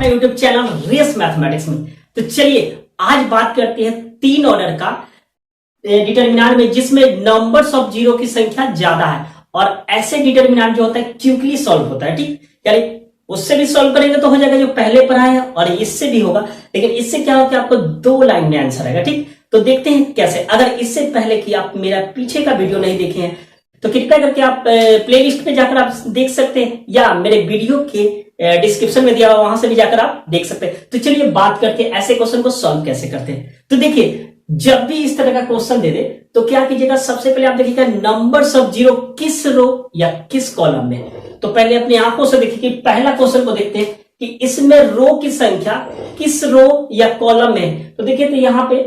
अपने YouTube channel race mathematics में। तो चलिए आज बात करते हैं 3 ऑर्डर का डिटर्मिनेंट में जिसमें नंबर्स ऑफ जीरो की संख्या ज्यादा है और ऐसे डिटर्मिनेंट जो होता है क्विकली सॉल्व होता है। ठीक, यानी उससे भी सॉल्व करेंगे तो हो जाएगा जो पहले पढ़ा है और इससे भी होगा, लेकिन इससे क्या होगा कि आपको 2 लाइन में आंसर आएगा। ठीक, तो देखते हैं कैसे। अगर इससे पहले कि आप मेरा पीछे का वीडियो नहीं देखे हैं तो कृपया करके आप प्लेलिस्ट पे जाकर आप देख सकते हैं या मेरे वीडियो के डिस्क्रिप्शन में दिया हुआ वहां से भी जाकर आप देख सकते हैं। तो चलिए बात करते हैं ऐसे क्वेश्चन को सॉल्व कैसे करते हैं। तो देखिए जब भी इस तरह का क्वेश्चन दे दे तो क्या कीजिएगा, सबसे पहले आप देखिएगा नंबर्स ऑफ जीरो किस रो या किस कॉलम में। तो पहले अपनी आंखों से देखिए कि पहला क्वेश्चन को देखते हैं कि इसमें रो की संख्या किस रो या कॉलम में। तो देखिए तो यहाँ पे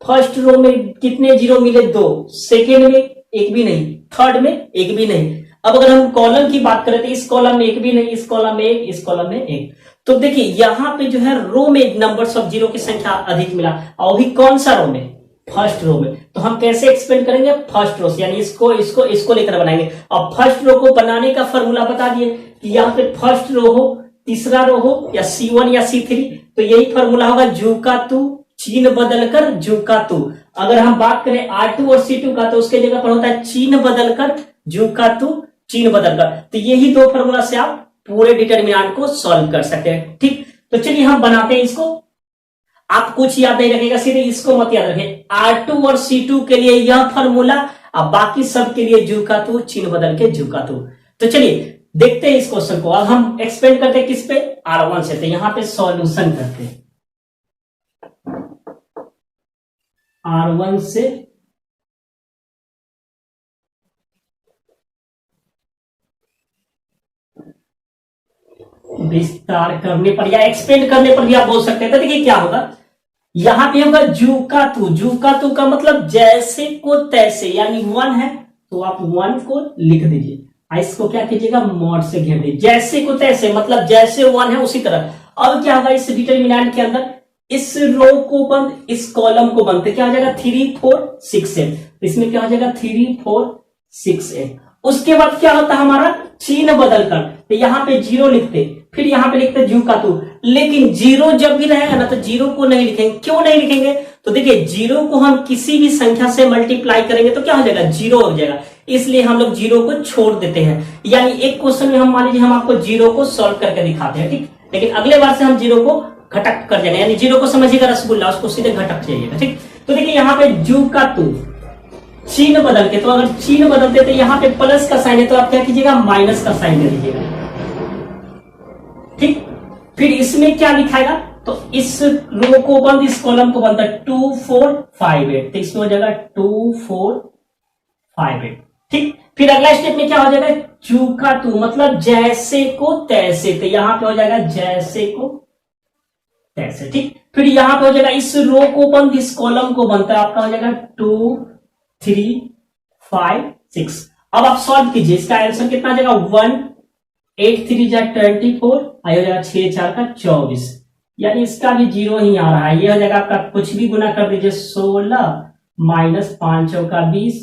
फर्स्ट रो में कितने जीरो मिले, 2, सेकेंड में एक भी नहीं, थर्ड में एक भी नहीं। अब अगर हम कॉलम की बात करें तो इस कॉलम में एक भी नहीं, इस कॉलम में एक, इस कॉलम में एक। तो देखिए यहां पे जो है रो में नंबर्स ऑफ जीरो की संख्या अधिक मिला और भी कौन सा रो में, फर्स्ट रो में। तो हम कैसे एक्सपेंड करेंगे, फर्स्ट रो से, यानी इसको लेकर बनाएंगे। और फर्स्ट रो को बनाने का फॉर्मूला बता दिए कि यहाँ पे फर्स्ट रो हो, तीसरा रो हो या C1 या C3, तो यही फॉर्मूला होगा जू का तू चिन्ह बदलकर जू का तू। अगर हम बात करें R2 और C2 का तो उसके जगह पर होता है चिन्ह बदलकर जू का तू चिन्ह बदलकर। तो यही 2 फॉर्मूला से आप पूरे डिटर्मिनेंट को सॉल्व कर सकते हैं। ठीक, तो चलिए हम बनाते हैं इसको। आप कुछ याद नहीं रखेगा, सीधे इसको मत याद रखें। R2 और C2 के लिए यह फॉर्मूला और बाकी सब के लिए जू का तू चिन्ह बदल के जू का तू। तो चलिए देखते हैं इस क्वेश्चन को। अब हम एक्सपेंड करते हैं किस पे, R1 से। तो यहां पे सॉल्यूशन करते हैं R1 से विस्तार करने पर या एक्सपेंड करने पर भी आप बोल सकते हैं। तो देखिए क्या होगा, यहां पे होगा जू का तू का मतलब जैसे को तैसे, यानी 1 है तो आप 1 को लिख दीजिए, इसको क्या कीजिएगा मॉड से घेर दीजिए। जैसे को तैसे मतलब जैसे 1 है उसी तरह। अब क्या होगा इस डिटर्मिनेंट के अंदर, इस रो को बंद, इस कॉलम को बंद, क्या हो जाएगा 3 4 6 8। इसमें क्या हो जाएगा 3 4 6 8। उसके बाद क्या होता है हमारा चिन्ह बदलकर, तो यहाँ पे 0 लिखते, फिर यहाँ पे लिखते जू का तू। लेकिन 0 जब भी रहेगा ना तो 0 को नहीं लिखेंगे। क्यों नहीं लिखेंगे, तो देखिए 0 को हम किसी भी संख्या से मल्टीप्लाई करेंगे तो क्या हो जाएगा 0 हो जाएगा, इसलिए हम लोग 0 को छोड़ देते हैं। यानी एक क्वेश्चन में हम मान लीजिए हम आपको 0 को सॉल्व करके दिखाते हैं, ठीक, लेकिन अगले बार से हम 0 को घटक कर जाएंगे, यानी 0 को समझिएगा रसगुल्ला, उसको सीधे घटक जाइएगा। ठीक, तो देखिए यहाँ पे जू का तू चिन्ह बदल के, तो अगर चिन्ह बदलते तो यहाँ पे प्लस का साइन है तो आप क्या कीजिएगा माइनस का साइन दे दीजिएगा। ठीक, फिर इसमें क्या लिखाएगा, तो इस रो को बंद, इस कॉलम को बंद, 2 4 5 8, तो इसमें हो जाएगा 2 4 5 8। ठीक, फिर अगला स्टेप में क्या हो जाएगा जू का तू मतलब जैसे को तैसे, तो यहां पे हो जाएगा जैसे को तैसे। ठीक, फिर यहां पे हो जाएगा इस रो को बंद, इस कॉलम को बंद, तो आपका हो जाएगा 2 3 5 6। अब आप सॉल्व कीजिए, इसका आंसर कितना आ जाएगा 1 8 3 जा 24, आई हो जाएगा 6 4 का 24, यानी इसका भी 0 ही आ रहा है। ये हो जाएगा आपका, कुछ भी गुना कर दीजिए, 16 माइनस 5 चौका 20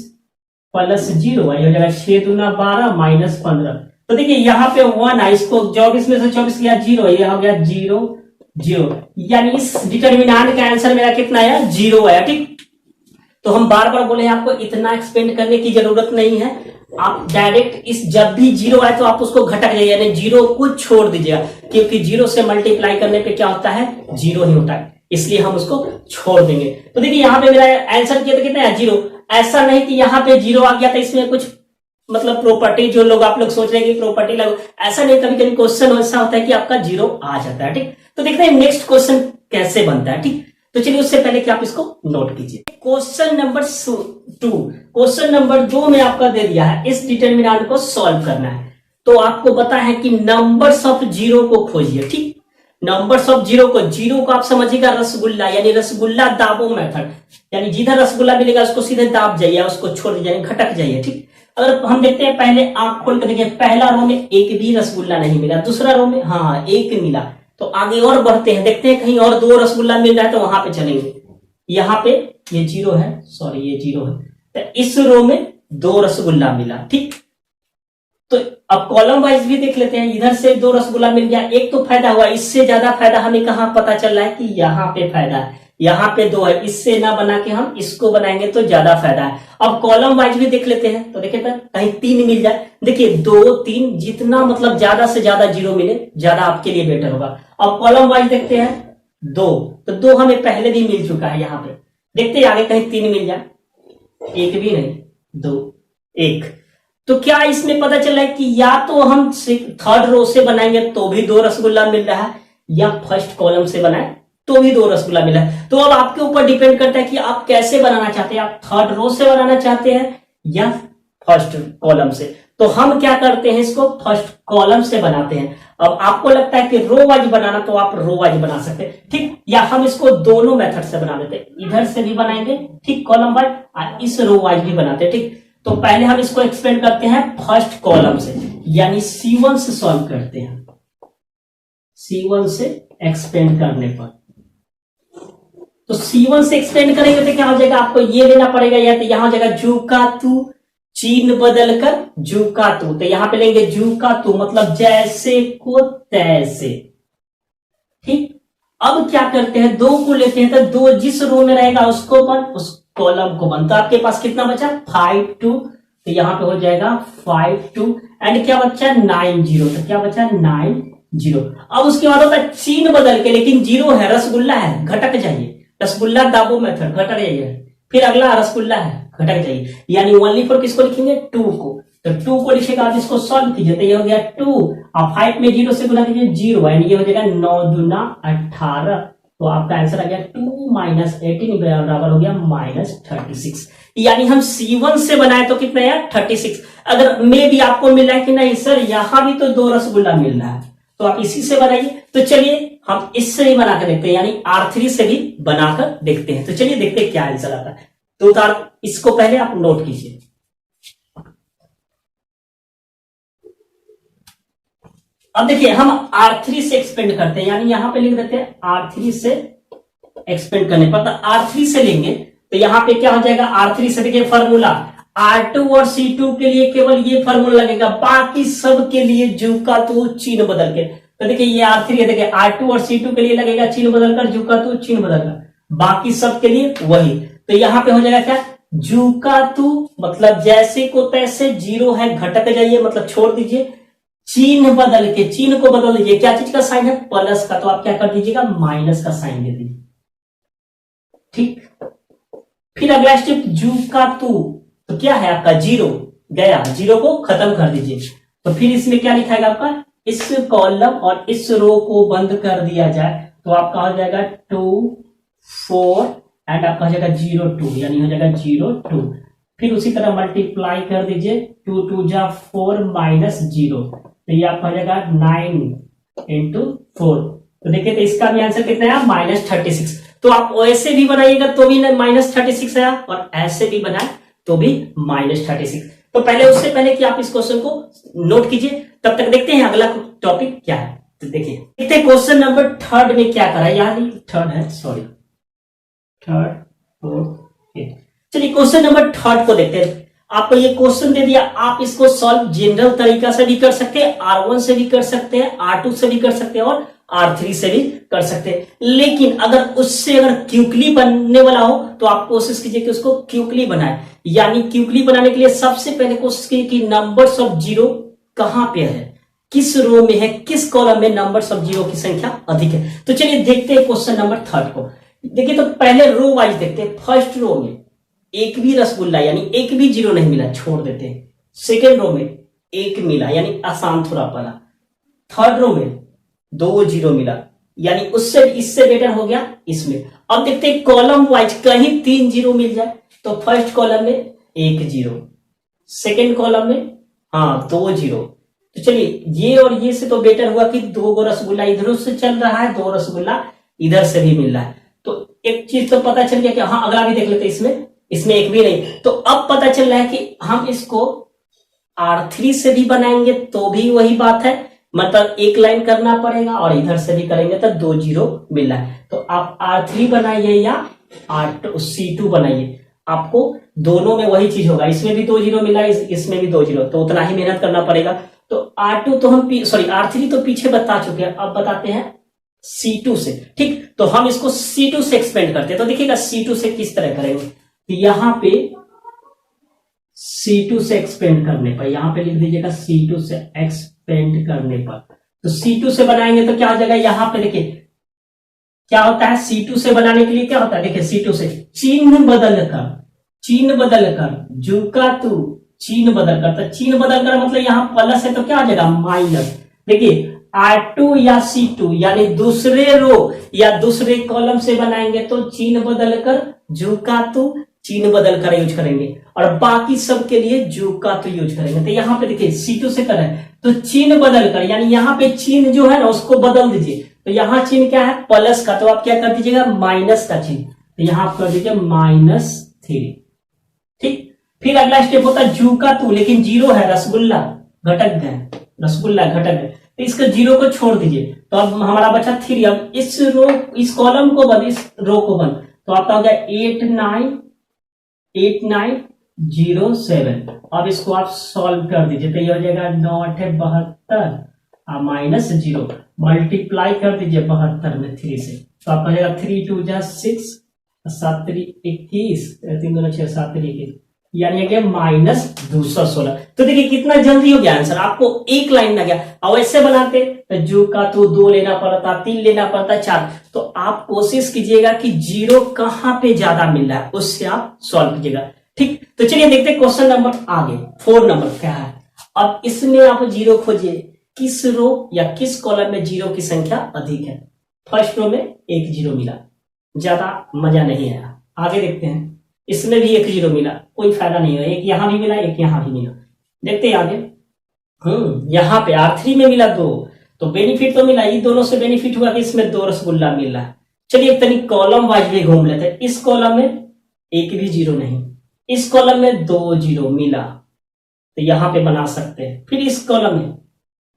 प्लस 0, आई हो जाएगा 6 दूना 12 माइनस 15। तो देखिए यहाँ पे 1 है, इसको 24 में से 24 किया 0, ये हो गया 0 0, यानी इस डिटर्मिनेंट का आंसर मेरा कितना आया 0 आया। ठीक, तो हम बार बार बोले आपको इतना एक्सपेंड करने की जरूरत नहीं है, आप डायरेक्ट इस जब भी 0 आए तो आप उसको घटक जाइए, यानी 0 को छोड़ दीजिएगा, क्योंकि 0 से मल्टीप्लाई करने पे क्या होता है 0 ही होता है, इसलिए हम उसको छोड़ देंगे। तो देखिए यहाँ पे मेरा आंसर किया तो कितना है 0। ऐसा नहीं कि यहाँ पे 0 आ गया था, इसमें कुछ मतलब प्रॉपर्टी जो लोग आप लोग सोच रहे हैं कि प्रॉपर्टी लगो, ऐसा नहीं, कभी कभी क्वेश्चन ऐसा होता है कि आपका 0 आ जाता है। ठीक, तो देखते हैं नेक्स्ट क्वेश्चन कैसे बनता है। ठीक, तो चलिए उससे पहले कि आप इसको नोट कीजिए। क्वेश्चन नंबर 2, क्वेश्चन नंबर 2 में आपका दे दिया है इस डिटर्मिनेंट को सॉल्व करना है, तो आपको पता है कि नंबर्स ऑफ जीरो को खोजिए। ठीक, नंबर्स ऑफ जीरो को आप समझिएगा रसगुल्ला, यानी रसगुल्ला दाबो मेथड, यानी जिधर रसगुल्ला मिलेगा उसको सीधे दाब जाइए, उसको छोड़ दीजिए, घटक जाइए। ठीक, अगर हम देखते हैं पहले आंख खोल कर देखिए, पहला रो में एक भी रसगुल्ला नहीं मिला, दूसरा रो में हाँ एक मिला, तो आगे और बढ़ते हैं, देखते हैं कहीं और 2 रसगुल्ला मिल रहा है तो वहां पे चलेंगे। यहाँ पे ये 0 है, सॉरी ये 0 है, तो इस रो में 2 रसगुल्ला मिला। ठीक, तो अब कॉलम वाइज भी देख लेते हैं। इधर से 2 रसगुल्ला मिल गया, एक तो फायदा हुआ, इससे ज्यादा फायदा हमें कहां पता चल रहा है कि यहाँ पे फायदा है, यहाँ पे 2 है, इससे ना बना के हम इसको बनाएंगे तो ज्यादा फायदा है। अब कॉलम वाइज भी देख लेते हैं, तो देखिए कहीं 3 मिल जाए, देखिए 2 3 जितना मतलब ज्यादा से ज्यादा 0 मिले ज्यादा आपके लिए बेटर होगा। अब कॉलम वाइज देखते हैं 2, तो 2 हमें पहले भी मिल चुका है, यहाँ पे देखते हैं आगे कहीं 3 मिल जाए, 1 भी नहीं, 2 1। तो क्या इसमें पता चला है कि या तो हम थर्ड रो से बनाएंगे तो भी 2 रसगुल्ला मिल रहा है, या फर्स्ट कॉलम से बनाए तो भी 2 रसगुल्ला मिला है। तो अब आपके ऊपर डिपेंड करता है कि आप कैसे बनाना चाहते हैं, आप थर्ड रो से बनाना चाहते हैं या फर्स्ट कॉलम से। तो हम क्या करते हैं, इसको फर्स्ट कॉलम से बनाते हैं। अब आपको लगता है कि रो वाइज बनाना, तो आप रो वाइज बना सकते हैं, ठीक, या हम इसको दोनों मेथड से बना देते हैं, इधर से भी बनाएंगे ठीक कॉलम वाइज, और इस रो वाइज भी बनाते हैं, ठीक। तो पहले हम इसको एक्सपेंड करते हैं फर्स्ट कॉलम से, यानी C1 से सॉल्व करते हैं। C1 से एक्सपेंड करने पर, तो C1 से एक्सपेंड करेंगे तो क्या हो जाएगा, आपको ये लेना पड़ेगा, या तो यहां हो जाएगा जू का तू, चिन्ह बदलकर जू का तू, तो यहां पे लेंगे जू का तू, मतलब जैसे को तैसे, ठीक। अब क्या करते हैं, 2 को लेते हैं, तो 2 जिस रो में रहेगा उसको बन, उस कॉलम को बन। तो आपके पास कितना बचा, 5 2, तो यहां पे हो जाएगा 5 2, एंड क्या बचा 9 0, तो क्या बचा 9 0। अब उसके बाद होता है चिन्ह बदल के, लेकिन 0 है, रसगुल्ला है, घटक जाइए, रसगुल्ला दाबो मेथड, घटक जाइए, फिर अगला रसगुल्ला है, घटक जाइए, यानी ओनली फॉर किसको लिखेंगे, 2 को। तो 2 को लिखेगा, आप इसको सॉल्व कीजिए, तो ये हो गया 2, और 5 में 0 से गुना कीजिए 0, यानी ये हो जाएगा 9 दूना 18, तो आपका आंसर आ गया 2 माइनस 18 बराबर हो गया -36। यानी हम C1 से बनाए तो कितना है 36। अगर मे भी आपको मिला है कि नहीं सर यहां भी तो 2 रसगुल्ला मिल रहा है, तो आप इसी से बनाइए। तो चलिए हम इससे भी बनाकर देखते हैं, यानी R3 से भी बनाकर देखते हैं। तो चलिए देखते हैं क्या आंसर आता है। तो इसको पहले आप नोट कीजिए। अब देखिए हम R3 से एक्सपेंड करते हैं, यानी यहां पे लिख देते हैं R3 से एक्सपेंड करने पर, तो R3 से लेंगे तो यहां पे क्या हो जाएगा, R3 से देखिए फॉर्मूला R2 और C2 के लिए केवल ये फॉर्मूला लगेगा, बाकी सब के लिए जू का तू चिन्ह बदल के। तो देखिए ये R3 है, देखिए R2 और C2 के लिए लगेगा चिन्ह बदलकर, जू का तू चिन्ह बदलकर, बाकी सब के लिए वही। तो यहां पे हो जाएगा क्या, जू का तू मतलब जैसे को तैसे, 0 है घटक जाइए मतलब छोड़ दीजिए, चिन्ह बदल के, चिन्ह को बदल दीजिए, क्या चीज का साइन है, प्लस का, तो आप क्या कर दीजिएगा माइनस का साइन दे दीजिए, ठीक। फिर अगला स्टेप जू का तू, तो क्या है आपका 0 गया, 0 को खत्म कर दीजिए। तो फिर इसमें क्या लिखाएगा आपका, इस कॉलम और इस रो को बंद कर दिया जाए तो आपका हो जाएगा 2 4 एंड आपका हो जाएगा 0 2, यानी हो जाएगा 0 2। फिर उसी तरह मल्टीप्लाई कर दीजिए, 2 2 जा 4 माइनस 0, तो ये आपका हो जाएगा 9 इंटू 4। तो देखिए तो इसका भी आंसर कितना है -36। तो आप ऐसे भी बनाइएगा तो भी -36 आया, और ऐसे भी बनाए तो भी -36। तो पहले उससे पहले कि आप इस क्वेश्चन को नोट कीजिए, तब तक देखते हैं अगला टॉपिक क्या है। तो देखिए देखते हैं क्वेश्चन नंबर 3 में क्या करा, याद नहीं 3 है, सॉरी 3 4 8। चलिए क्वेश्चन नंबर 3 को देखते हैं। आपको ये क्वेश्चन दे दिया, आप इसको सॉल्व जनरल तरीका से भी कर सकते हैं, R1 से भी कर सकते हैं, R2 से भी कर सकते हैं, और R3 से भी कर सकते हैं। लेकिन अगर उससे अगर क्विकली बनने वाला हो तो आप कोशिश कीजिए कि उसको क्विकली बनाए। यानी क्विकली बनाने के लिए सबसे पहले कोशिश कीजिए कि नंबर्स ऑफ 0 कहां पे है, किस रो में है, किस कॉलम में नंबर्स ऑफ 0 की संख्या अधिक है। तो चलिए देखते हैं क्वेश्चन नंबर 3 को। देखिए तो पहले रो वाइज देखते हैं। फर्स्ट रो में एक भी रसगुल्ला यानी एक भी 0 नहीं मिला, छोड़ देते हैं। सेकेंड रो में 1 मिला, यानी आसान थोड़ा पड़ा। थर्ड रो में 2 0 मिला, यानी उससे इससे बेटर हो गया इसमें। अब देखते हैं कॉलम वाइज, कहीं 3 0 मिल जाए तो फर्स्ट कॉलम में 1 0, सेकेंड कॉलम में 2 0। तो चलिए ये और ये से तो बेटर हुआ कि 2 रसगुल्ला इधर से चल रहा है, 2 रसगुल्ला इधर से भी मिल रहा है। तो एक चीज तो पता चल गया कि अगला भी देख लेते हैं, इसमें एक भी नहीं। तो अब पता चल रहा है कि हम इसको R3 से भी बनाएंगे तो भी वही बात है, मतलब एक लाइन करना पड़ेगा, और इधर से भी करेंगे तो 2 0 मिल रहा है। तो आप R3 बनाइए या C2 बनाइए। आपको दोनों में वही चीज होगा, इसमें भी 2 जीरो मिला, इसमें भी 2 जीरो, तो उतना ही मेहनत करना पड़ेगा। तो R2 तो हम R3 तो पीछे बता चुके हैं, अब बताते हैं C2 से। ठीक, तो हम इसको C2 से एक्सपेंड करते हैं। तो देखिएगा C2 से किस तरह करेंगे, तो यहां पे C2 से एक्सपेंड करने पर, यहां पे लिख दीजिएगा C2 से एक्सपेंड करने पर, तो C2 से बनाएंगे तो क्या हो जाएगा, यहां पे देखिए क्या होता है, C2 से बनाने के लिए क्या होता है, देखिए C2 से चिन्ह बदल कर जू का तू चिन्ह बदल कर, तो चिन्ह बदल कर मतलब यहां प्लस है तो क्या हो जाएगा माइनस। देखिए R2 या C2 यानी दूसरे रो या दूसरे कॉलम से बनाएंगे तो चिन्ह बदल कर जू का तू चिन्ह बदल कर यूज करेंगे, और बाकी सब के लिए जू का तू यूज करेंगे। तो यहाँ पे देखिए C2 से करें तो चिन्ह बदल कर, यानी यहाँ पे चिन्ह जो है ना उसको बदल दीजिए। तो यहाँ चिन्ह क्या है प्लस का, तो आप क्या कर दीजिएगा माइनस का चिन्ह, तो यहाँ आप कर दीजिए -3। ठीक, फिर अगला स्टेप होता है जू का तू, लेकिन जीरो है, रसगुल्ला घटक गए, तो इसका जीरो को छोड़ दीजिए, तो अब हमारा बचा 3। अब इस कॉलम को बंद, इस रो को बंद, तो आपका हो गया 8907। अब इसको आप सॉल्व कर दीजिए, तो ये हो जाएगा 9×8 = 72 -0, मल्टीप्लाई कर दीजिए 72 में 3 से, तो आपका हो जाएगा 3 2 जा 6, 7 3 21, 3 2 6 7 3 21, यानी कि -216। तो देखिए कितना जल्दी हो गया आंसर, आपको एक लाइन लग गया। और ऐसे बनाते तो जू का तो 2 लेना पड़ता, 3 लेना पड़ता, 4। तो आप कोशिश कीजिएगा कि जीरो कहां पे ज्यादा मिल रहा है उससे आप सॉल्व कीजिएगा। ठीक, तो चलिए देखते हैं क्वेश्चन नंबर आगे 4 नंबर क्या है। अब इसमें आप जीरो खोजिए, किस रो या किस कॉलम में जीरो की संख्या अधिक है। फर्स्ट रो में 1 जीरो मिला, ज्यादा मजा नहीं आया। आगे देखते हैं, इसमें भी 1 जीरो मिला, कोई फायदा नहीं है, एक यहां भी मिला, एक यहां भी मिला। देखते हैं आगे, यहां पे R3 में मिला 2, तो बेनिफिट तो मिला, ये दोनों से बेनिफिट हुआ कि इसमें 2 रसगुल्ला मिल रहा है। चलिए एक तरीके कॉलम वाइज भी घूम लेते हैं। इस कॉलम में 1 भी जीरो नहीं, इस कॉलम में 2 जीरो मिला, तो यहां पे बना सकते हैं। फिर इस कॉलम में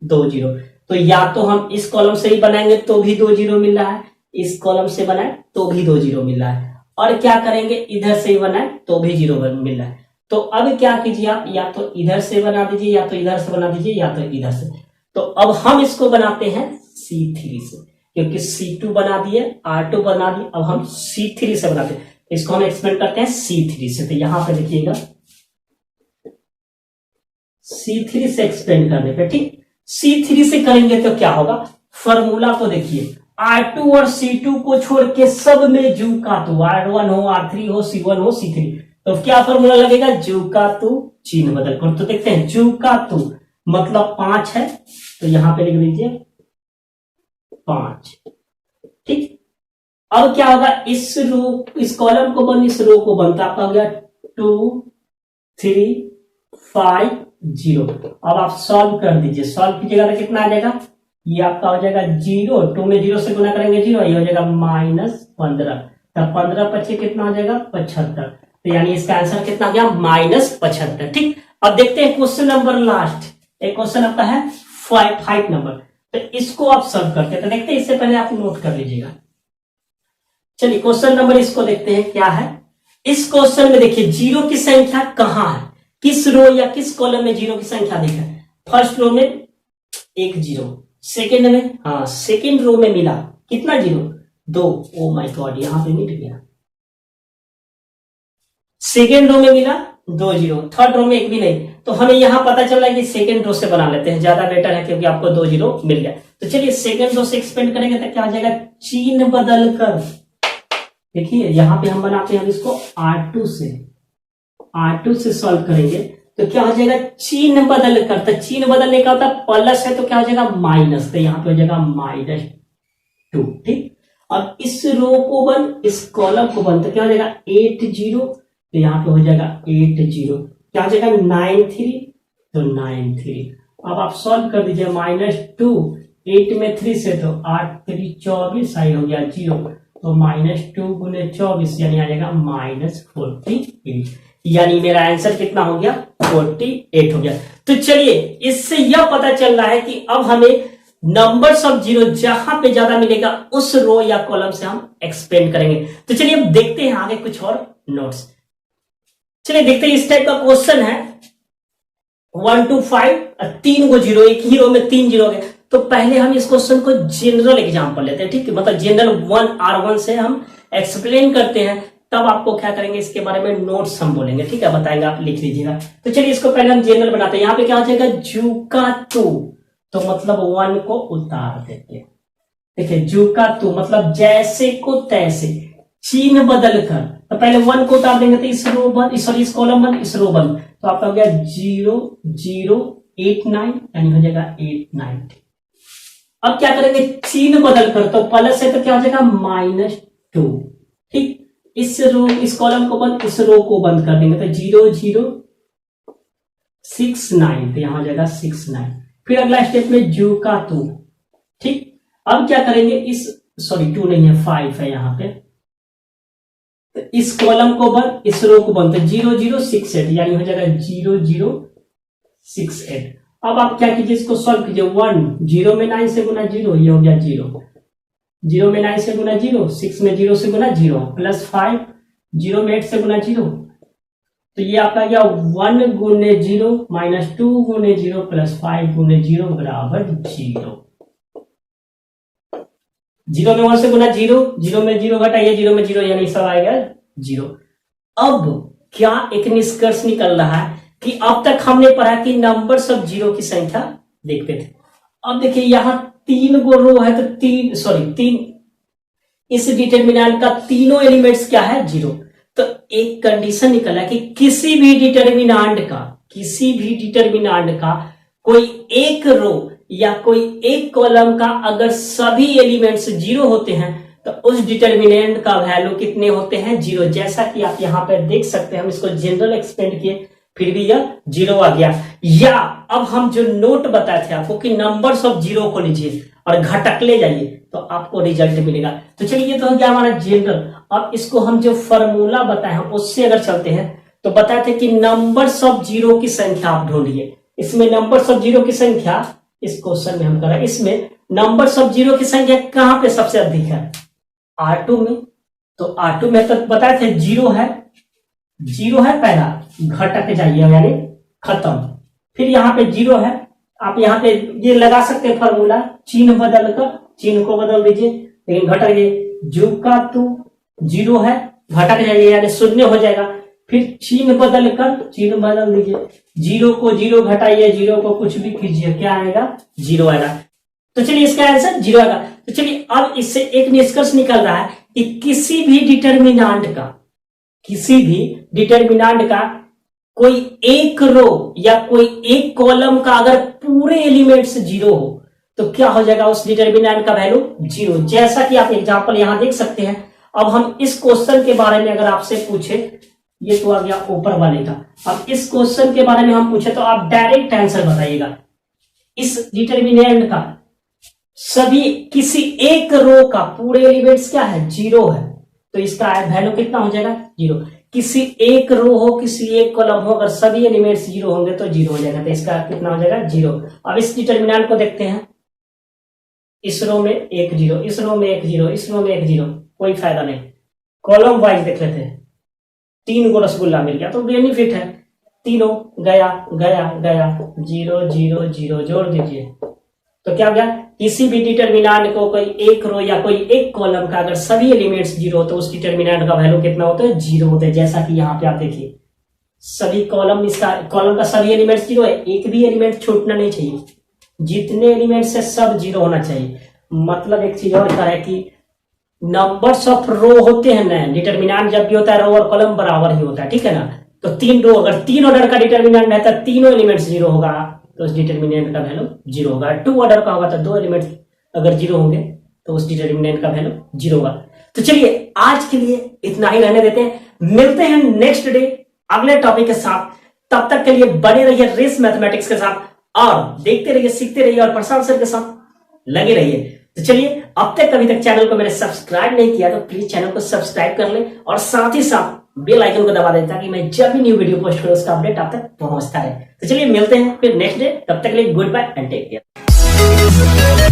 2 जीरो, तो या तो हम इस कॉलम से ही बनाएंगे तो भी 2 जीरो मिल रहा है, इस कॉलम से बनाए तो भी 2 जीरो मिल रहा है, और क्या करेंगे इधर से ही बनाए तो भी जीरो मिल रहा है। तो अब क्या कीजिए आप, या तो इधर से बना दीजिए, या तो इधर से बना दीजिए, या तो इधर से। तो अब हम इसको बनाते हैं C3 से, क्योंकि C2 बना दिए, R2 बना दिए, अब हम C3 से बनाते हैं। इसको हम एक्सपेंड करते हैं C3 से। तो यहां पे देखिएगा C3 से एक्सपेंड करने पे, ठीक, C3 से करेंगे तो क्या होगा, फॉर्मूला को देखिए, R2 और C2 को छोड़ के सब में जू का तू, R1 हो, R3 हो, C1 हो, C3, तो क्या फॉर्मूला लगेगा, जू का तू चिन्ह बदल कर। तो देखते हैं जू का तू मतलब 5 है, तो यहां पे लिख दीजिए 5। ठीक, अब क्या होगा, इस कॉलम को बंद, इस रो को बंद, आपका हो गया 2 3 5 0। अब आप सॉल्व कर दीजिए, सॉल्व कीजिएगा तो कितना आ जाएगा, ये आपका हो जाएगा 0, 2 में 0 से गुना करेंगे 0, ये हो जाएगा -15, तब 15 25 कितना हो जाएगा 75। तो यानी इसका आंसर कितना आ गया -75। ठीक, अब देखते हैं क्वेश्चन नंबर लास्ट, एक क्वेश्चन आपका है 5 नंबर, तो इसको आप सॉल्व करते हैं। तो देखते हैं, इससे पहले आप नोट कर लीजिएगा। चलिए क्वेश्चन नंबर इसको देखते हैं क्या है। इस क्वेश्चन में देखिए जीरो की संख्या कहां है, किस रो या किस कॉलम में जीरो की संख्या अधिक है। फर्स्ट रो में 1 जीरो, सेकेंड में, सेकेंड रो में मिला कितना जीरो, 2। ओ माय गॉड, यहां पे मिट गया। सेकेंड रो में मिला 2 जीरो, थर्ड रो में 1 भी नहीं, तो हमें यहां पता चला कि सेकेंड रो से बना लेते हैं, ज्यादा बेटर है क्योंकि आपको 2 जीरो मिल गया। तो चलिए सेकेंड रो से एक्सपेंड करेंगे तो क्या हो जाएगा, चिन्ह बदल कर, देखिए यहां पे हम बनाते हैं इसको R2 से सॉल्व करेंगे तो क्या हो जाएगा, चिन्ह बदल कर, तो चिन्ह बदलने का होता है प्लस है तो क्या हो जाएगा माइनस, तो यहां पे हो जाएगा -2। ठीक, अब इस रो को बंद, इस कॉलम को बंद, तो क्या हो जाएगा 8 जीरो, तो यहां पे हो जाएगा 8 जीरो, क्या हो जाएगा 9 3, तो 9 3। अब आप सॉल्व कर दीजिए, -2, 8 में 3 से, तो 8 3 24, आई हो गया 0, तो -2 गुने 24 यानी आ जाएगा -48, यानी मेरा आंसर कितना हो गया 48 हो गया। तो चलिए इससे यह पता चल रहा है कि अब हमें नंबर्स ऑफ जीरो जहां पे ज्यादा मिलेगा उस रो या कॉलम से हम एक्सपेंड करेंगे। तो चलिए अब देखते हैं आगे कुछ और नोट्स। चलिए देखते हैं, इस टाइप का क्वेश्चन है 1 to 5, 3 को जीरो, एक ही रो में 3 जीरो गए। तो पहले हम इस क्वेश्चन को जनरल एग्जांपल लेते हैं, ठीक है, मतलब जनरल 1R1 से हम एक्सप्लेन करते हैं, तब आपको क्या करेंगे इसके बारे में नोट्स हम बोलेंगे, ठीक है, बताएंगे, आप लिख लीजिएगा। तो चलिए इसको पहले हम जनरल बनाते हैं। यहाँ पे क्या हो जाएगा, जू का तू, तो मतलब 1 को उतार देते हैं। देखिए जू का तू मतलब जैसे को तैसे, चिन्ह बदल कर, तो पहले 1 को उतार देंगे तो इस रो बंद, सॉरी इस कॉलम बंद, इस रो बंद, तो आपका हो गया 0 0 8 9, यानी हो जाएगा 8 9। अब क्या करेंगे, चिन्ह बदल कर, तो प्लस है तो क्या हो जाएगा -2, ठीक, इस कॉलम को बंद, इस रो को बंद कर देंगे तो 0 0 6 9, तो यहां हो जाएगा 6 9। फिर अगला स्टेप में जू का तू, ठीक, अब क्या करेंगे, इस सॉरी 2 नहीं है 5 है यहां पे, तो इस कॉलम को बंद, इस रो को बंद, तो 0 0 6 8, यानी हो जाएगा 0 0 6 8। अब आप क्या कीजिए, इसको सॉल्व कीजिए, 1 0 में 9 से गुना 0, ये हो गया 0, 0 में 9 से गुना 0, 6 में 0 से गुना 0, प्लस 5 0 में 8 से गुना 0, तो ये आपका गया 1 गुने 0 -2 गुने 0 प्लस 5 गुने 0 बराबर 0। 0 में 1 से गुना 0, 0 में 0 घटाइए, 0 में 0, यानी सब आएगा 0। अब क्या एक निष्कर्ष निकल रहा है कि अब तक हमने पढ़ा कि नंबर्स ऑफ जीरो की संख्या देखते थे। अब देखिए यहां 3 गो रो है, तो 3 इस डिटरमिनेंट का तीनों एलिमेंट्स क्या है, 0। तो एक कंडीशन निकला कि किसी भी डिटरमिनेंट का कोई एक रो या कोई एक कॉलम का अगर सभी एलिमेंट्स 0 होते हैं तो उस डिटरमिनेंट का वैल्यू कितने होते हैं, 0। जैसा कि आप यहां पर देख सकते हैं, हम इसको जनरल एक्सपेंड किए, फिर भी यह 0 आ गया। या अब हम जो नोट बताए थे आपको कि नंबर्स ऑफ 0 को लीजिए और घटक ले जाइए तो आपको रिजल्ट मिलेगा। तो चलिए ये तो हो गया हमारा जनरल। अब इसको हम जो फॉर्मूला बताए हैं उससे अगर चलते हैं तो बताए थे कि नंबर्स ऑफ 0 की संख्या आप ढूंढिए। इसमें नंबर्स ऑफ 0 की संख्या, इस क्वेश्चन में हम कर रहे हैं, इसमें नंबर्स ऑफ 0 की संख्या कहां पे सबसे अधिक है, R2 में। तो R2 में तो बताए थे 0 है पहला, घटक जाइए यानी खत्म। फिर यहाँ पे 0 है, आप यहाँ पे ये लगा सकते हैं फॉर्मूला, चिन्ह बदल कर, चिन्ह को बदल दीजिए, लेकिन घटक ये जू का तू 0 है, घटक जाइए यानी 0 हो जाएगा। फिर चिन्ह बदल दीजिए, 0 को 0 घटाइए, 0 को कुछ भी कीजिए, क्या आएगा, 0 आएगा। तो चलिए इसका आंसर 0 आएगा। तो चलिए अब इससे एक निष्कर्ष निकल रहा है कि किसी भी डिटरमिनेंट का कोई एक रो या कोई एक कॉलम का अगर पूरे एलिमेंट्स 0 हो तो क्या हो जाएगा, उस डिटरमिनेंट का वैल्यू 0। जैसा कि आप एग्जांपल यहां देख सकते हैं। अब हम इस क्वेश्चन के बारे में अगर आपसे पूछे, ये तो आ गया ऊपर वाले का, अब इस क्वेश्चन के बारे में हम पूछे तो आप डायरेक्ट आंसर बताइएगा। इस डिटरमिनेंट का सभी किसी एक रो का पूरे एलिमेंट्स क्या है, 0 है, तो इसका वैल्यू कितना हो जाएगा, 0। किसी एक रो हो, किसी एक कॉलम हो, अगर सभी एलिमेंट्स 0 होंगे तो 0 हो जाएगा, तो इसका कितना हो जाएगा, 0। अब इस डिटरमिनेंट को देखते हैं, इस रो में एक 0, इस रो में एक 0, इस रो में एक 0, कोई फायदा नहीं। कॉलम वाइज देख लेते हैं, 3 को रसगुल्ला मिल गया तो बेनिफिट है, तीनों गया 0 0 0 जोड़ दीजिए तो क्या हो गया, किसी भी डिटरमिनेंट को कोई एक रो या कोई एक कॉलम का अगर सभी एलिमेंट्स 0 हो तो उस डिटरमिनेंट का वैल्यू कितना होता है, 0 होता है। जैसा कि यहाँ पे आप देखिए सभी कॉलम का सभी एलिमेंट्स 0 है, एक भी एलिमेंट छूटना नहीं चाहिए, जितने एलिमेंट्स है सब 0 होना चाहिए। मतलब एक चीज और है कि नंबर्स ऑफ रो होते हैं ना, डिटरमिनेंट जब भी होता है रो और कॉलम बराबर ही होता है, ठीक है ना। तो 3 रो, अगर 3 ऑर्डर का डिटरमिनेंट है तो तीनों एलिमेंट्स 0 होगा तो उस डिटरमिनेंट का वैल्यू 0 होगा। 2 ऑर्डर का होगा तो 2 एलिमेंट्स अगर 0 होंगे तो उस डिटरमिनेंट का वैल्यू 0 होगा। तो चलिए आज के लिए इतना ही रहने देते हैं, मिलते हैं नेक्स्ट डे अगले टॉपिक के साथ। तब तक के लिए बने रहिए रेस मैथमेटिक्स के साथ और देखते रहिए, सीखते रहिए और प्रशांत सर के साथ लगे रहिए। तो चलिए अब तक कभी तक चैनल को मैंने सब्सक्राइब नहीं किया तो प्लीज चैनल को सब्सक्राइब कर ले और साथ ही साथ बेल आइकन को दबा दें ताकि मैं जब भी न्यू वीडियो पोस्ट करूं उसका अपडेट आप तक पहुंचता है। तो चलिए मिलते हैं फिर नेक्स्ट डे, तब तक के लिए goodbye and take care.